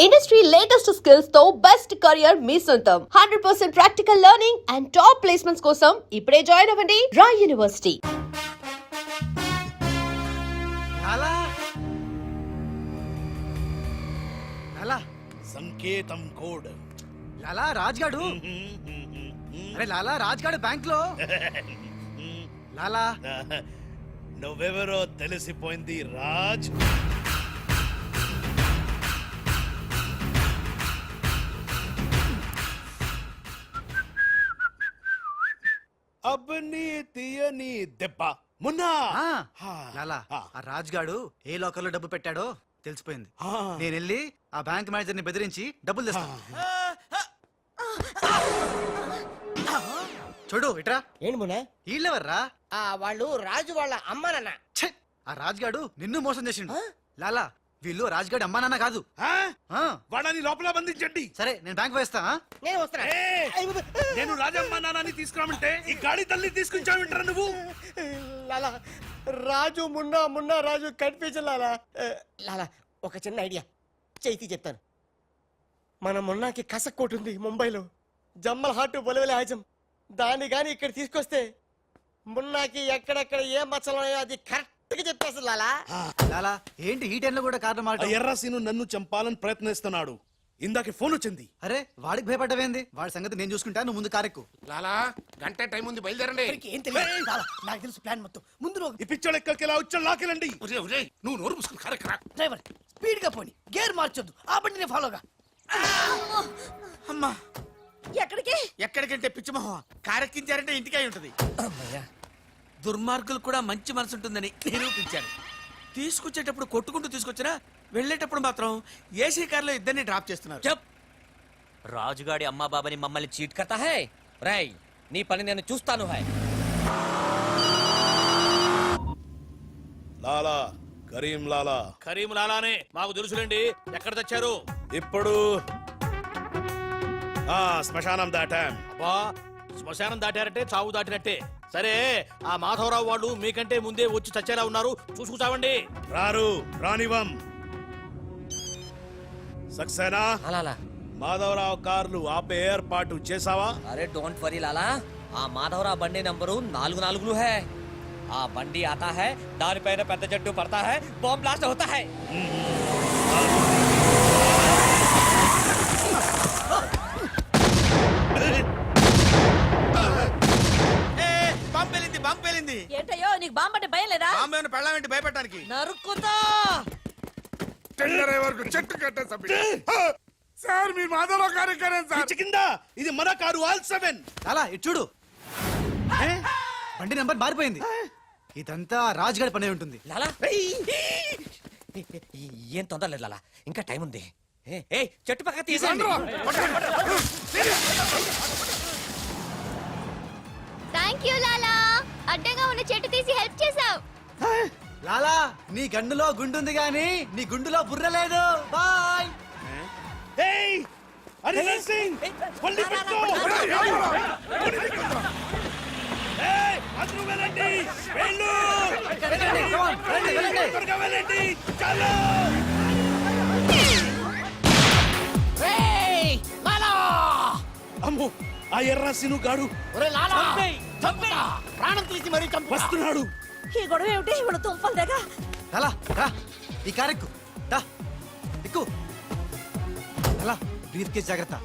Industry latest skills తో best career మీ సొంతం 100% practical learning and top placements కోసం ఇప్పుడే జాయిన్ అవ్వండి రాయ్ యూనివర్సిటీ. సంకేతం కోడ్ లాలా రాజ్గాడు. అరే లాలా రాజ్గాడు బ్యాంక్ లో. లాలా నువ్వెవరో తెలిసిపోయింది రాజ్. అబ్బని తీయని దెబ్బ మున్నా. లాలా ఆ రాజ్గాడు ఏ లోకల్ లో డబ్బు పెట్టాడో తెలిసిపోయింది. నేను వెళ్ళి ఆ బ్యాంక్ మేనేజర్ ని బెదిరించి డబ్బులు తెస్తాను. చూడు ఇట్రా. ఏంటి మున్నా? వీళ్ళెవర్రా? వాళ్ళు రాజు వాళ్ళ అమ్మ నాన్న. ఆ రాజ్గాడు నిన్ను మోసం చేసిండు. లాలా వీళ్ళు రాజ్గాడు అమ్మా నాన్న కాదు. వాడని లోపల బంధించండి. సరే నేను బ్యాంక్ వేస్తా. నేను వస్తున్నా. నేను రాజమ్మ నాన్నని తీసుకురామంటే ఈ గాడి తల్లి తీసుకొచ్చావింటారా నువ్వు? లాలా రాజు మున్నా, మున్నా రాజు కన్ఫ్యూజన్. లాలా లాలా ఒక చిన్న ఐడియా చేతి చెప్తాను. మన మున్నాకి కసక్కోటు ఉంది ముంబైలో, జమ్మల్ హాటు బొలవెల హాజం. దాన్ని గాని ఇక్కడ తీసుకొస్తే మున్నాకి ఎక్కడెక్కడ ఏ మచ్చలున్నాయో అది కరెక్ట్ గా చెప్పేస్తుంది. లాలా లాలా ఏంటి ఈ టైంలో కూడా కారణం మాట? ఎర్రసీను నన్ను చంపాలని ప్రయత్నిస్తున్నాడు. ఇందాక ఫోన్ వచ్చింది. అరే వాడికి భయపడ్డవేంది? వాడి సంగతి నేను చూసుకుంటా, నువ్వు ముందు కారెక్కు. లాలా గంట టైం ఉంది, బయలుదేరండి. ఏం తెలియదు లాలా, నాకు తెలుసు ప్లాన్ మొత్తం. ముందు ఈ పిచ్చోడు ఎక్కడికి ఎలా వచ్చా లాకెళ్ళండి. నువ్వు నోరు మూసుకుని కారెక్కరా. డ్రైవర్ స్పీడ్ గా పోని, గేర్ మార్చొద్దు, ఆ బండిని ఫాలోగా. అమ్మా ఎక్కడికి? ఎక్కడికంటే పిచ్చిమోహ కారెక్కించారంటే ఇంటికి అయి ఉంటది. దుర్మార్గులు కూడా మంచి మనసు ఉంటుందని నిరూపించారు. తీసుకొచ్చేటప్పుడు కొట్టుకుంటూ తీసుకొచ్చినా వెళ్ళేటప్పుడు మాత్రం ఏసీ కార్లో ఇద్దరిని డ్రాప్ చేస్తున్నారు. చెప్ రాజుగాడి అమ్మా బాబాని మమ్మల్ని చీట్ కర్తా హై. రై నీ పని నేను చూస్తాను. హై లాలా కరీం లాలా. కరీం లాలానే మాకు తెలుసులేండి. ఎక్కడ తెచ్చారు? ఇప్పుడు శ్మశానం దాటాం. అబ్బా శ్మశానం దాటారంటే చావు దాటినట్టే. సరే ఆ మాధవరావు వాళ్ళు మీకంటే ముందే వచ్చి చచ్చేలా ఉన్నారు, చూసుకుచావండి. రారు రానివం. సక్సేనా అలాలా మాధవరావు కార్లు ఆపే ఏర్పాటు చేసావా? అరే డోంట్ వరీ లాలా, ఆ మాధవరావు బండి నంబరు 44 హై. ఆ బండి ఆతా హై, దానిపైన పెద్ద జట్టు పడతా హై, బాంబ్ బ్లాస్ట్ అవుతా హై. బాంబేలింది. ఏంటయ్యో నీకు బాంబు అంటే భయం లేదా? బాంబేను పెళ్ళామేంటి భయపెట్టడానికి? నరుకుతా. వరకు చెట్టు కట్టే సార్ మీ మాధవరావు కార్యక్రమం సార్. కింద ఇది మన కారు ఆల్ 7. లాలా ఇటు చూడు. బండి నెంబర్ మారిపోయింది. ఇదంతా రాజ్గాడి పనే ఉంటుంది. లాలా ఏం తొందర లేదు లాలా, ఇంకా టైం ఉంది. ఏ చెట్టు పక్క తీసేయండి. థ్యాంక్ యూ లాలా, అడ్డంగా ఉన్న చెట్టు తీసి హెల్ప్ చేసావు. లాలా నీ గన్నులో గుండుంది గాని నీ గుండులో బుర్ర లేదు. బాయ్. హరిహర్ సింగ్ పల్లి పెట్టు. అందరూ వెళ్ళండి, వెళ్ళు. త్వరగా వెళ్ళండి, చలో. అమ్మో ఆ ఎర్రసీను గాడు ప్రాణం తీసి మరీ వస్తున్నాడు. ఈ గొడవ ఏమిటి? ఇప్పుడు తుంపలు దగ్గర లాలా రా, ఈ కారెక్కు దా, ఎక్కు. లాలా బ్రీత్ కేస్ జాగ్రత్త.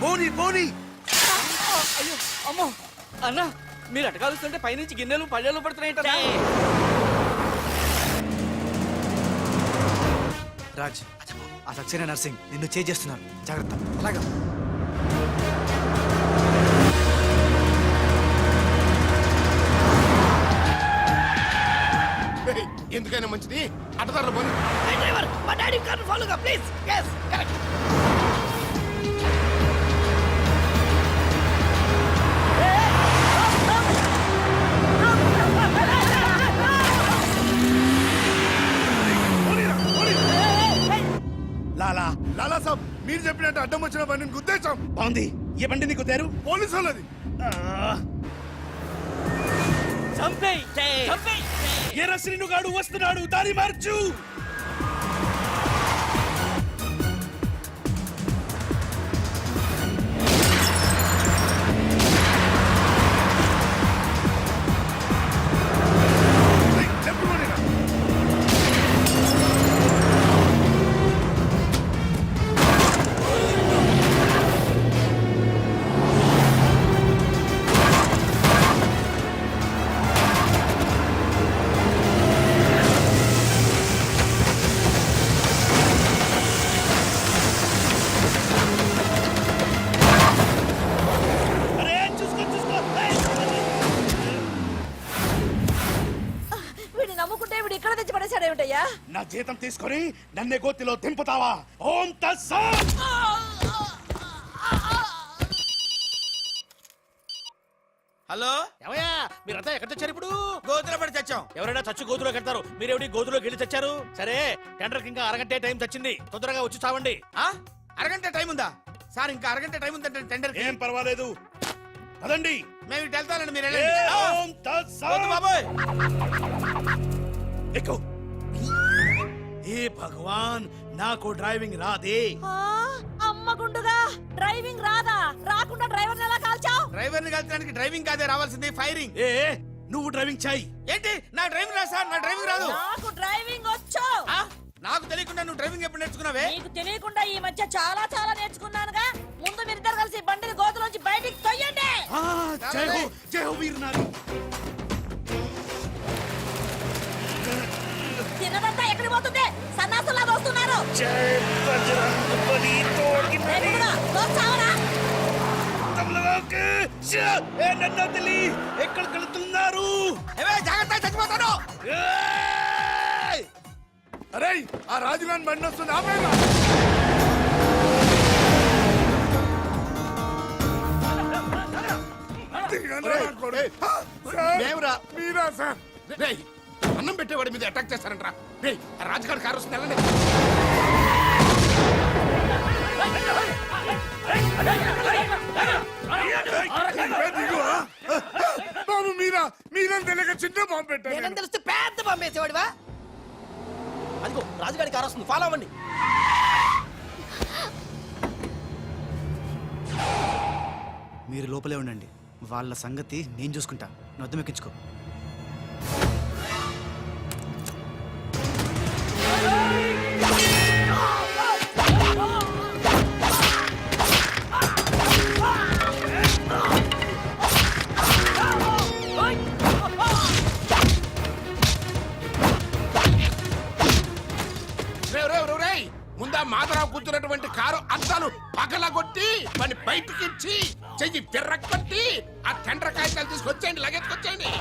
పోనీ పోనీ. అమ్మో అన్న, మీరు అటకాలుస్తుంటే పైనుంచి గిన్నెలు పళ్ళెలు పడుతున్నాయి. రాజ్ ఆ సక్సేనా నర్సింగ్ నిన్ను చేస్తున్నారు, జాగ్రత్త. అలాగా ఎందుకైనా మంచిది అటదారులు పోనీ. డ్రైవర్ మా డాడీ కార్ ఫాలోగా ప్లీజ్. yes correct. లాలా లాలా సాబ్ మీరు చెప్పినట్టు అడ్డం వచ్చిన బండిని గుద్దేశాం. బాగుంది. ఏ బండి నీకు తేరు? పోలీసు వాళ్ళది. ఎర్రసీను గాడు వస్తున్నాడు, దారి మార్చు. జీతం తీసుకొని నన్నే గోతిలో దింపుతావా? ఓం తత్సత్. హలో ఏమయ్యా మీరంతా ఎక్కడ తెచ్చారు ఇప్పుడు? గోతులో పడి చచ్చాం. ఎవరైనా చచ్చి గోతులో కడతారు, మీరేమిటి గోతులోకి వెళ్ళి తెచ్చారు? సరే టెండర్కి ఇంకా అరగంటే టైం తెచ్చింది, తొందరగా వచ్చి చావండి. ఆ? అరగంట టైం ఉందా సార్? ఇంకా అరగంట టైం ఉందంటే టెండర్ ఏం పర్వాలేదు, పదండి. మేము ఇటు వెళ్తానండి, మీరు ఏ, వెళ్ళండి. ఆ, ఓం తత్సత్. వద్దు బాబోయ్. ఎక్కు. ఏ భగవాన్, నాకు డ్రైవింగ్ రాదే. అమ్మ గుండుగా డ్రైవింగ్ రాదా? రాకుండా డ్రైవర్ ఎలా కాల్చావు? డ్రైవర్ ని కలిసడానికి డ్రైవింగ్ కాదే రావాల్సింది, ఫైరింగ్. ఏ నువ్వు డ్రైవింగ్ చేయి. ఏంటి నా డ్రైవింగ్ రాదు సార్, నా డ్రైవింగ్ రాదు. నాకు డ్రైవింగ్ వచ్చు. ఆ? నాకు తెలియకుండా నువ్వు డ్రైవింగ్ ఎప్పుడు నేర్చుకున్నావే? నీకు తెలియకుండా ఈ మధ్య చాలా చాలా నేర్చుకున్నానుగా. ముందు మీరిద్దరు కలిసి బండిని గోతులోంచి బయటికి తొయ్యండి. ఆ, జై హో వీర్ నారి. తినదంతా ఎక్కడికి పోతుంది? సన్నాసులా వస్తున్నారు. జై బజరంగ్ బలి తోడ్కి రేపు కూడా దోస్తావరా? తమలోకి ఏ నన్ను వదిలి ఎక్కడికి వెళ్తున్నారు? ఏవే, జాగ్రత్త, చచ్చిపోతాను. ఏయ్! అరే ఆ రాజుగాని బండి వస్తుంది, ఆపేరా. మీరా సార్? రేయ్, అన్నం పెట్టేవాడి మీద అటాక్ చేస్తారంట్రా. రేయ్, ఆ రాజుగారి కారు వస్తుంది, వెళ్ళండి. బాబు మీరా? మీరేం తెలియక చిన్న బాంబు పెట్టారు. తెలిస్తే పెద్ద పంపేసేవాడివా? అదిగో రాజుగారి కారు వస్తుంది, ఫాలో అవ్వండి. మీరు లోపలే ఉండండి, వాళ్ళ సంగతి నేను చూసుకుంటా. నొద్దం ఎక్కించుకో. రేయ్, ముందా మాధవరావు కూర్చున్నటువంటి కారు అద్దాలు పగలగొట్టి మన బయటికి ఇచ్చి చెయ్యి తిర్రకొట్టి ఆ టెండర్ కాగితాలు తీసుకొచ్చేయండి, లగెత్తుకొచ్చేయండి.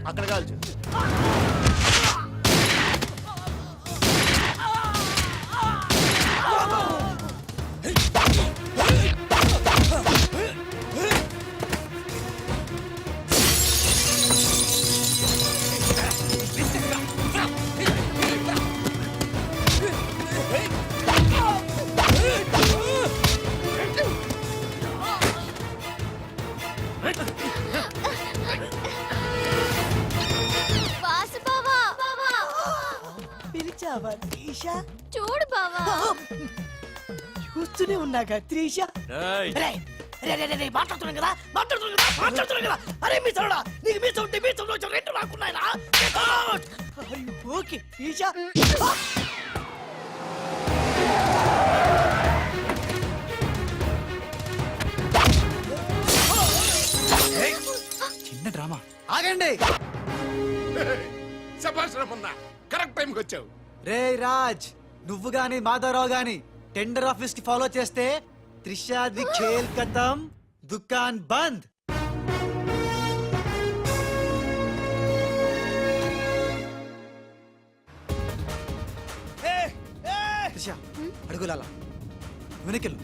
అక్కడ కాల్చు. వాసు బావా, పిలిచావా త్రీష? చూడు బావా. చూస్తూనే ఉన్నాగా త్రీష. మాట్లాడుతున్నాం కదా. అరే మీ తరుడా, నీకు మీ ఉంటే మీ వచ్చి రెండు రాకున్నాయినా. ఓకే త్రీష. చిన్న డ్రామా. ఆగండి. శభాష్ రమణ, కరెక్ట్ టైంకి వచ్చావు. రే రాజ్, నువ్వు గాని మాధవరావు గాని టెండర్ ఆఫీస్ కి ఫాలో చేస్తే త్రిషాది ఖేల్ ఖతం, దుకాన్ బంద్. త్రిష అడుగులాలా వెనకెళ్ళు.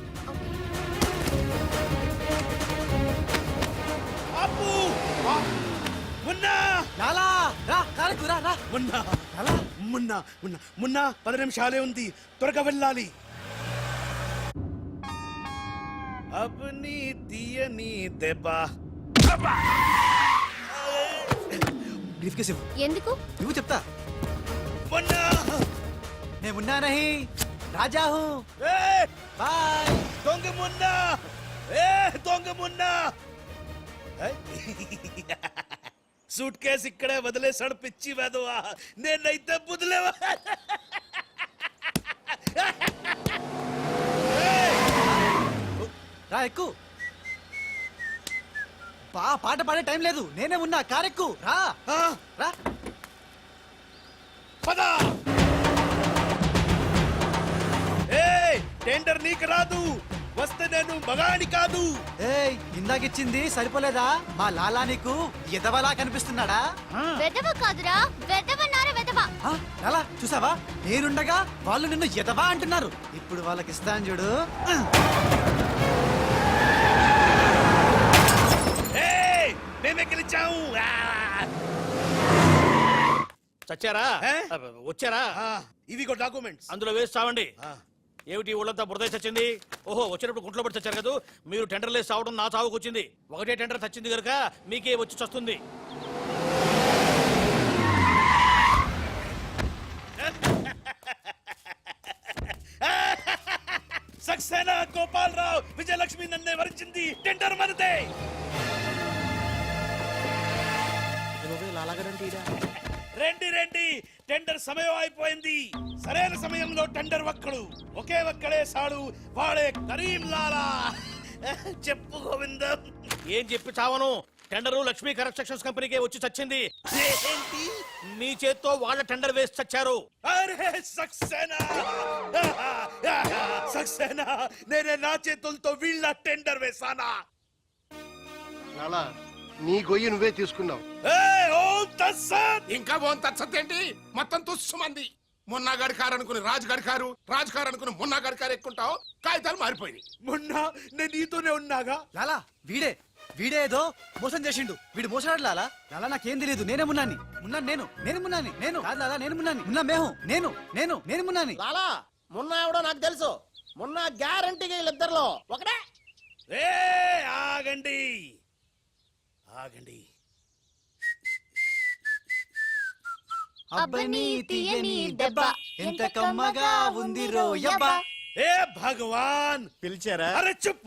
అప్పు మున్నా లాలా రా, కాలకు రా రా. మున్నా మున్నా మున్నా మున్నా 10 నిమిషాలే ఉంది, త్వరగా వెళ్ళాలి. అబ్ని తీయని దెబ్బ. బ్రీఫ్ కేస్ ఇవ్వు. ఎందుకు? నువ్వు చెప్తా. మున్నా నేను మున్నా నహీ రాజా హూ. బాయ్. దొంగ మున్నా, ఏ దొంగ మున్నా, సూట్ కేసు ఇక్కడే వదిలేసాడు పిచ్చి వెదవా, నేనైతే బుదిలేవా. రా ఎక్కు. పాట పాడే టైం లేదు, నేనే ఉన్నా. కారెక్కు రా. రా. పద. ఏయ్, టెండర్ నీకు రాదు, వస్తే నేను మగాడి కాదు. ఏయ్, ఇందాకిచ్చింది సరిపోలేదా? మా లాలా నీకు ఎదవలా కనిపిస్తున్నాడా? వెదవ కాదురా, వెదవన్నార వెదవ. ఆ, లాలా చూసావా, నేనుండగా వాళ్ళు నిన్ను ఎదవా అంటున్నారు. ఇప్పుడు వాళ్ళకి ఇస్తాను చూడు. ఏయ్, మేమే గెలిచాము. చచ్చారా ఏ? వచ్చారా ఇవిగో డాక్యుమెంట్స్. అందులో వేసి చావండి. ఏమిటి ఊళ్ళంతా బురద చచ్చింది? ఓహో, వచ్చినప్పుడు గుంట్లో పడి చచ్చారు కదా. మీరు టెండర్ లేసి చావడం నా చావుకు వచ్చింది. ఒకటే టెండర్ చచ్చింది కనుక మీకే వచ్చి చస్తుంది. సక్సేనా, గోపాలరావు, విజయలక్ష్మి నన్నే వరించింది. టెండర్ మనదే. రండి రండి, టెండర్ సమయం అయిపోయింది. సరైన సమయంలో టెండర్ ఒక్కడు, ఒకే ఒక్కడే సాడు, వాడే కరీం లాలా. చెప్పు గోవిందం. ఏం చెప్పి చావను, టెండరు లక్ష్మీ కన్స్ట్రక్షన్స్ కంపెనీకే వచ్చి చచ్చింది. ఏంటి? మీ చేత్తో వాళ్ళ టెండర్ వేసి చచ్చారు. అరే సక్సేనా, సక్సేనా, నేనే నా చేతులతో వీళ్ళ టెండర్ వేసానా? లాలా నీ గొయ్యి నువ్వే తీసుకున్నావు. ఏయ్, ఓం తత్సత్. ఇంకా ఓన్ తచ్చతేంటి, మొత్తం తుస్సుమంది. మొన్నగాడి కారు అనుకుని రాజుగాడి కారు, రాజు కారు అనుకుని మొన్నగాడి కారు ఎక్కుంటావు. కాగితాలు మారిపోయింది. మొన్న నేను నీతోనే ఉన్నాగా. లాలా వీడే ఏదో మోసం చేసిండు. వీడు మోసగాడు లాలా. లాలా నాకేం తెలియదు, నేనే మున్నాని. నేను మున్నాని. నేను కాదు లాలా, నేను మున్నాని. మున్నా మేహు. నేను మున్నాని. లాలా మొన్న ఎవడో నాకు తెలుసు. మొన్న గ్యారంటీగా వీళ్ళిద్దరిలో ఒకటే. ఏ ఆగండి ఆగండి. అబ్బని తీయని దెబ్బ ఎంత కమ్మగా ఉంది రోయబ్బా. ఏ భగవాన్, పిలిచారా? అరే చుప్.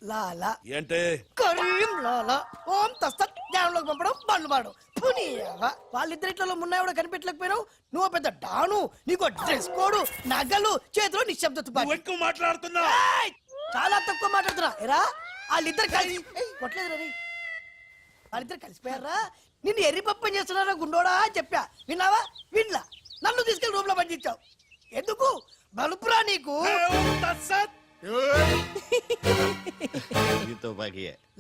లాలా ఏంటే? కరీం లాలా ఓం తస్తత్ జ్ఞానంలోకి పంపడం బండ్లు పాడు. వాళ్ళిద్దరిట్లో మున్నా ఎవడో కనిపెట్టలేకపోయినావు. నువ్వు పెద్ద డాను, నీకు డ్రెస్ కోడు, నగలు, చేతిలో నిశ్శబ్ద తుపాకీ. నువ్వు ఎక్కువ మాట్లాడుతున్నా. ఏయ్! చాలా తక్కువ మాట్లాడుతున్నా. ఎరా వాళ్ళిద్దరు కలిసి కొట్టలేదు రీ. వాళ్ళిద్దరు కలిసిపోయారా? నిన్ను ఎర్రిపప్పని చేస్తున్నారా గుండోడా అని చెప్పా. విన్నావా? వినలా. నన్ను తీసుకెళ్లి రూమ్ లో పండించావు. ఎందుకు? బలుపురా నీకు. ఏ ఓం తత్సత్.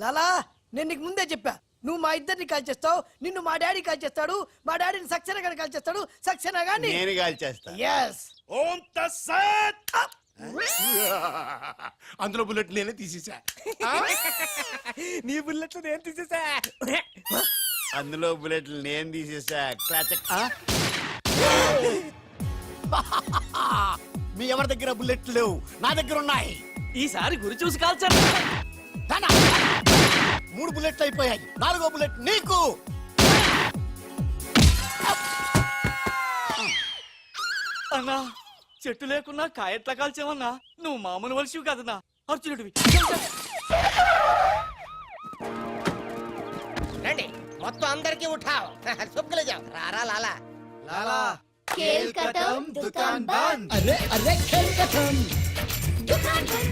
లాలా నేను నీకు ముందే చెప్పా, నువ్వు మా ఇద్దరిని కాల్ చేస్తావు, నిన్ను మా డాడీ కాల్ చేస్తాడు, మా డాడీని సక్సేనా గాని కాల్ చేస్తాడు, సక్సేనా గాని నేను కాల్ చేస్తా. ఎస్. ఓం తత్సత్. అందులో బుల్లెట్ నేనే తీసేసా. నీ బుల్లెట్లు నేను తీసేసా. అందులో బుల్లెట్లు నేను తీసేసా. మీ ఎవరి దగ్గర బుల్లెట్లు లేవు, నా దగ్గర ఉన్నాయి. ఈసారి గురి చూసి కాల్చారు. 3 బుల్లెట్లు అయిపోయాయి, 4వ బుల్లెట్ నీకు. అన్నా, చెట్టు లేకున్నా కాయట్లా కాల్చావన్నా. నువ్వు మామూలు వలసివి కాదన్నా, అర్జునుడివి. రండి మొత్తం అందరికి ఉఠావు. సుక్కలు జావు. రారా లాలా. లాలా ఖేల్ ఖతం దుకాన్ బంద్. అరే ఖేల్ ఖతం. దుకాన్ బంద్.